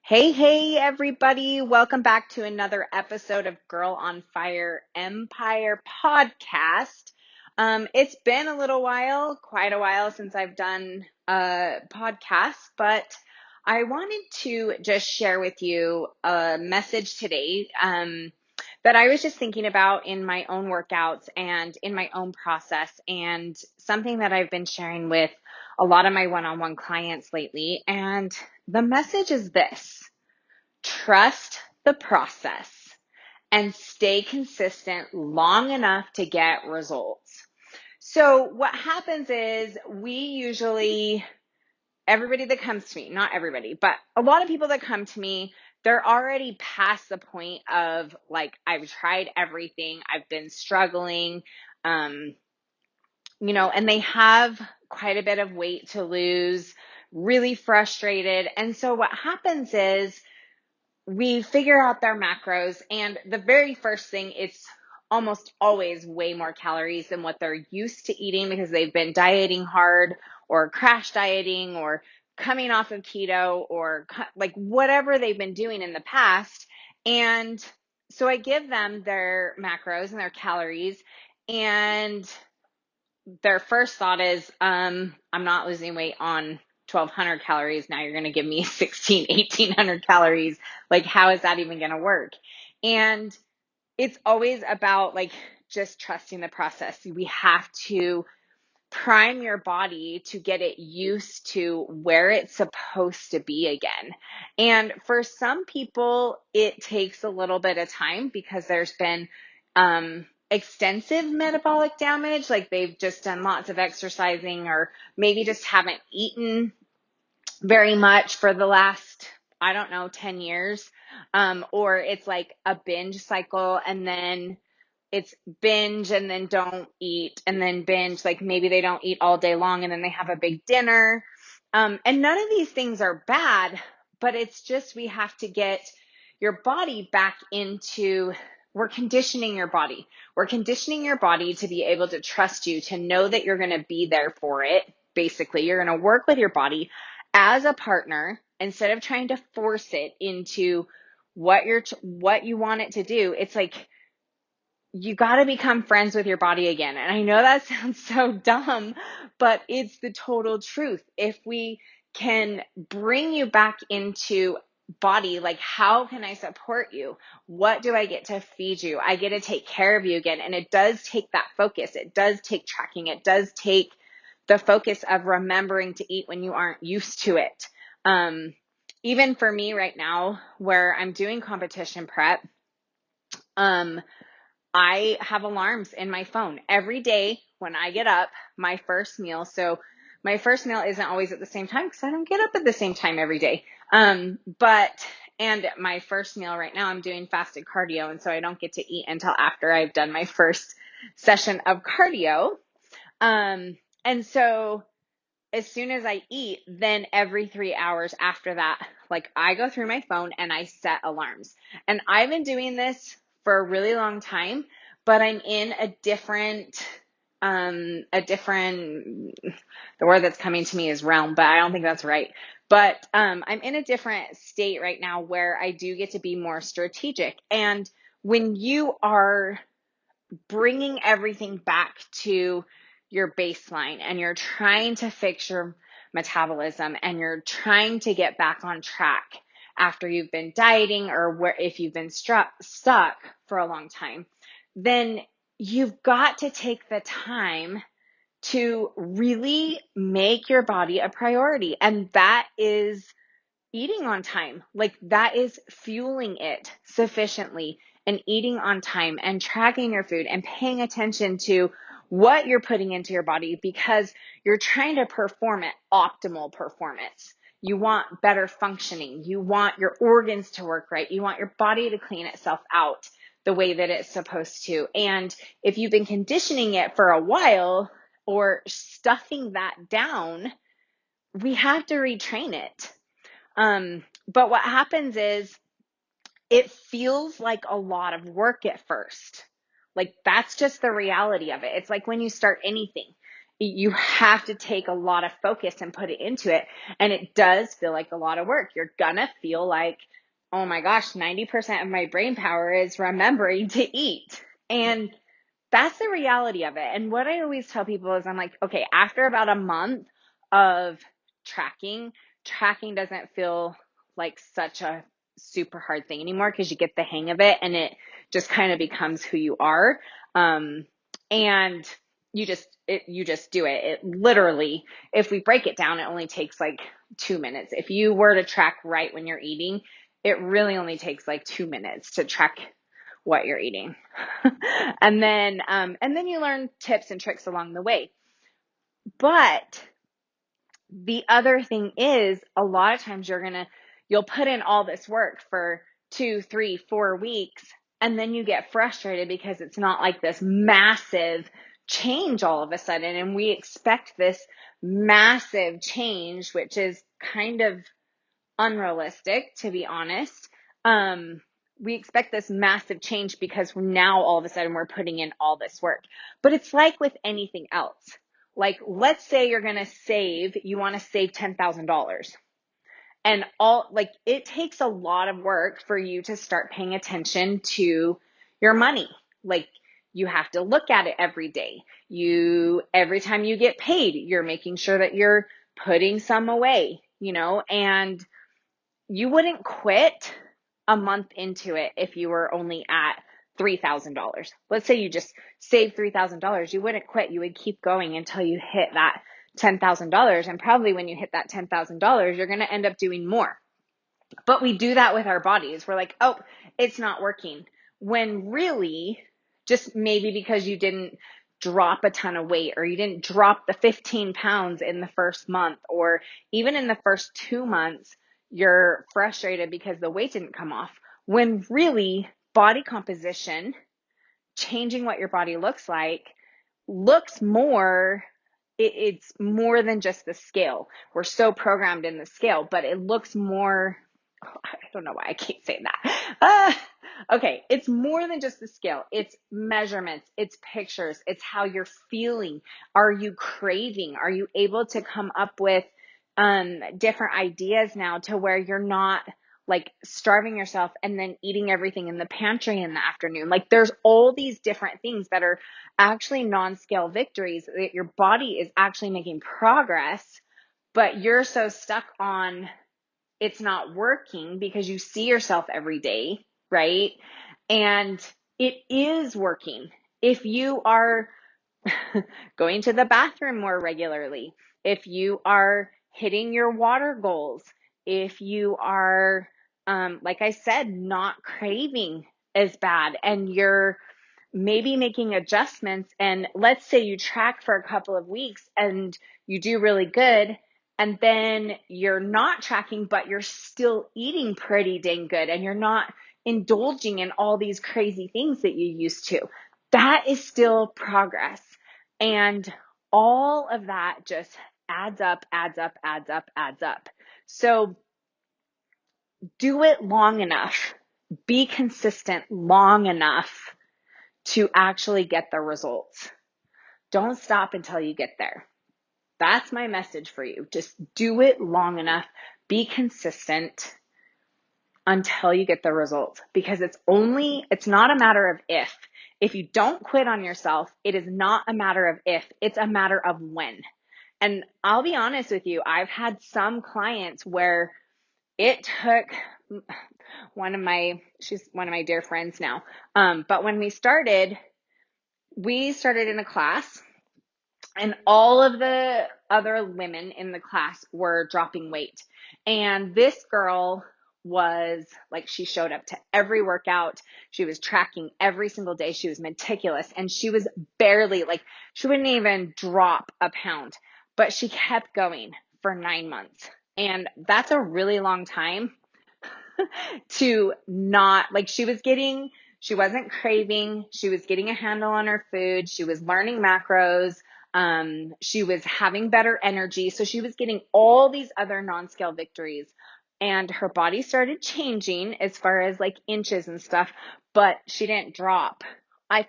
Hey, everybody. Welcome back to another episode of Girl on Fire Empire podcast. It's been a little while, quite a while since I've done a podcast, but I wanted to just share with you a message today, that I was just thinking about in my own workouts and in my own process, and something that I've been sharing with a lot of my one-on-one clients lately. And the message is this: trust the process and stay consistent long enough to get results. So what happens is everybody that comes to me, not everybody, but a lot of people that come to me, they're already past the point of like, I've tried everything, I've been struggling, and they have quite a bit of weight to lose, really frustrated. And so what happens is we figure out their macros, and the very first thing, it's almost always way more calories than what they're used to eating because they've been dieting hard or crash dieting or coming off of keto or like whatever they've been doing in the past. And so I give them their macros and their calories, and their first thought is, I'm not losing weight on 1,200 calories. Now you're going to give me 1,800 calories. Like, how is that even going to work? And it's always about like just trusting the process. We have to prime your body to get it used to where it's supposed to be again. And for some people, it takes a little bit of time because there's been extensive metabolic damage, like they've just done lots of exercising or maybe just haven't eaten very much for the last, 10 years. Or it's like a binge cycle, and then it's binge and then don't eat and then binge. Like maybe they don't eat all day long and then they have a big dinner. And none of these things are bad, but it's just, we have to get your body back into, we're conditioning your body. We're conditioning your body to be able to trust you, to know that you're going to be there for it. Basically, you're going to work with your body as a partner instead of trying to force it into what you want it to do. It's like, you got to become friends with your body again. And I know that sounds so dumb, but it's the total truth. If we can bring you back into body, like, how can I support you? What do I get to feed you? I get to take care of you again. And it does take that focus. It does take tracking. It does take the focus of remembering to eat when you aren't used to it. Even for me right now, where I'm doing competition prep, I have alarms in my phone every day when I get up, my first meal. So my first meal isn't always at the same time because I don't get up at the same time every day. And my first meal right now, I'm doing fasted cardio. And so I don't get to eat until after I've done my first session of cardio. And so as soon as I eat, then every 3 hours after that, like, I go through my phone and I set alarms. And I've been doing this for a really long time, but I'm in the word that's coming to me is realm, but I don't think that's right. But I'm in a different state right now where I do get to be more strategic. And when you are bringing everything back to your baseline and you're trying to fix your metabolism and you're trying to get back on track after you've been dieting, or if you've been stuck for a long time, then you've got to take the time to really make your body a priority. And that is eating on time. Like, that is fueling it sufficiently and eating on time and tracking your food and paying attention to what you're putting into your body, because you're trying to perform at optimal performance. You want better functioning. You want your organs to work right. You want your body to clean itself out the way that it's supposed to. And if you've been conditioning it for a while or stuffing that down, we have to retrain it. But what happens is it feels like a lot of work at first. Like, that's just the reality of it. It's like when you start anything, you have to take a lot of focus and put it into it. And it does feel like a lot of work. You're gonna feel like, oh my gosh, 90% of my brain power is remembering to eat. And that's the reality of it. And what I always tell people is I'm like, okay, after about a month of tracking doesn't feel like such a super hard thing anymore because you get the hang of it and it just kind of becomes who you are. And you just do it. It literally, if we break it down, it only takes like 2 minutes. If you were to track right when you're eating, it really only takes like 2 minutes to track what you're eating. and then you learn tips and tricks along the way. But the other thing is a lot of times you'll put in all this work for 2, 3, 4 weeks, and then you get frustrated because it's not like this massive change all of a sudden. And we expect this massive change, which is kind of unrealistic, to be honest. We expect this massive change because now all of a sudden we're putting in all this work. But it's like with anything else. Like, let's say you want to save $10,000. And it takes a lot of work for you to start paying attention to your money. Like, you have to look at it every day. Every time you get paid, you're making sure that you're putting some away, and you wouldn't quit a month into it if you were only at $3,000. Let's say you just saved $3,000. You wouldn't quit. You would keep going until you hit that $10,000. And probably when you hit that $10,000, you're going to end up doing more. But we do that with our bodies. We're like, oh, it's not working. When really, just maybe because you didn't drop a ton of weight or you didn't drop the 15 pounds in the first month, or even in the first 2 months, you're frustrated because the weight didn't come off. When really, body composition, changing what your body looks like, looks more, it's more than just the scale. We're so programmed in the scale, but it looks more, I don't know why I keep saying that. Okay, it's more than just the scale. It's measurements, it's pictures, it's how you're feeling. Are you craving? Are you able to come up with different ideas now to where you're not like starving yourself and then eating everything in the pantry in the afternoon? Like, there's all these different things that are actually non-scale victories that your body is actually making progress, but you're so stuck on it's not working because you see yourself every day, right? And it is working. If you are going to the bathroom more regularly, if you are hitting your water goals, if you are, like I said, not craving as bad, and you're maybe making adjustments, and let's say you track for a couple of weeks and you do really good, and then you're not tracking, but you're still eating pretty dang good, and you're not indulging in all these crazy things that you used to. That is still progress. And all of that just adds up, adds up, adds up, adds up. So do it long enough. Be consistent long enough to actually get the results. Don't stop until you get there. That's my message for you. Just do it long enough. Be consistent until you get the results, because it's not a matter of if. If you don't quit on yourself, it is not a matter of if, it's a matter of when. And I'll be honest with you, I've had some clients where it took she's one of my dear friends now. But when we started in a class, and all of the other women in the class were dropping weight. And this girl was like, she showed up to every workout. She was tracking every single day. She was meticulous, and she was barely, like, she wouldn't even drop a pound, but she kept going for 9 months. And that's a really long time to not, like, she wasn't craving. She was getting a handle on her food. She was learning macros. She was having better energy. So she was getting all these other non-scale victories, and her body started changing as far as like inches and stuff, but she didn't drop. I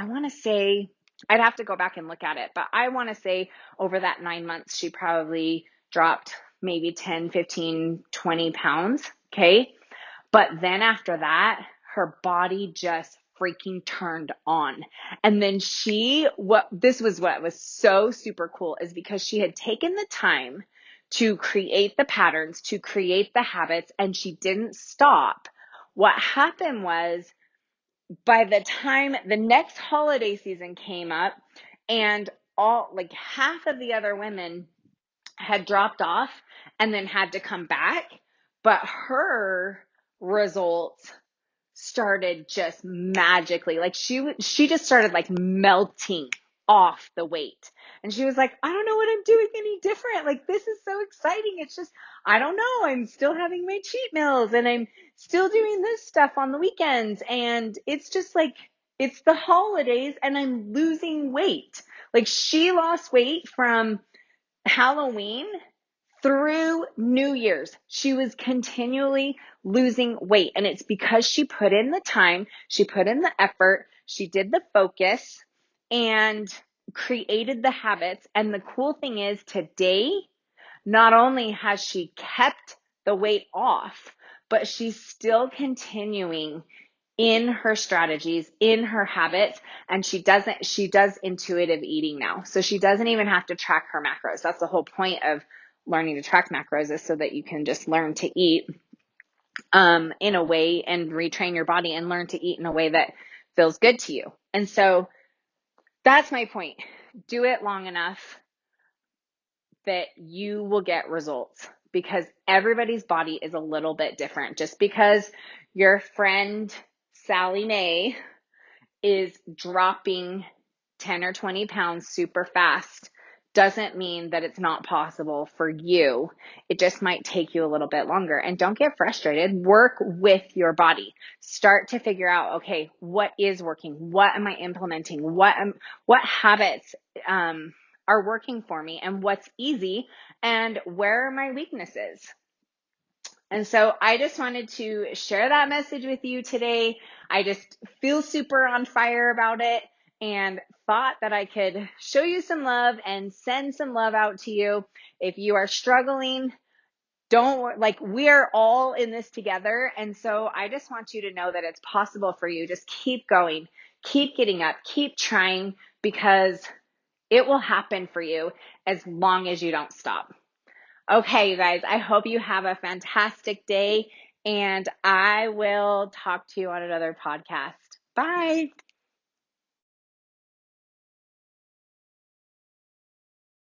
want to say I'd have to go back and look at it, but I want to say over that 9 months, she probably dropped maybe 10, 15, 20 pounds. Okay. But then after that, her body just freaking turned on. And then this was what was so super cool, is because she had taken the time to create the patterns, to create the habits, and she didn't stop. What happened was, by the time the next holiday season came up, and all, like, half of the other women had dropped off and then had to come back, but her results started just magically, like, she just started like melting off the weight. And she was like, I don't know what I'm doing any different. Like, this is so exciting. It's just, I don't know. I'm still having my cheat meals and I'm still doing this stuff on the weekends. And it's just like, it's the holidays and I'm losing weight. Like, she lost weight from Halloween through New Year's. She was continually losing weight. And it's because she put in the time, she put in the effort, she did the focus and created the habits. And the cool thing is, today, not only has she kept the weight off, but she's still continuing in her strategies, in her habits, and she does intuitive eating now. So she doesn't even have to track her macros. That's the whole point of learning to track macros, is so that you can just learn to eat in a way and retrain your body and learn to eat in a way that feels good to you. And so that's my point. Do it long enough that you will get results, because everybody's body is a little bit different. Just because your friend Sally Mae is dropping 10 or 20 pounds super fast doesn't mean that it's not possible for you. It just might take you a little bit longer. And don't get frustrated. Work with your body. Start to figure out, okay, what is working? What am I implementing? What habits are working for me, and what's easy, and where are my weaknesses? And so I just wanted to share that message with you today. I just feel super on fire about it and thought that I could show you some love and send some love out to you. If you are struggling, we are all in this together. And so I just want you to know that it's possible for you. Just keep going, keep getting up, keep trying, because it will happen for you as long as you don't stop. Okay, you guys, I hope you have a fantastic day, and I will talk to you on another podcast. Bye.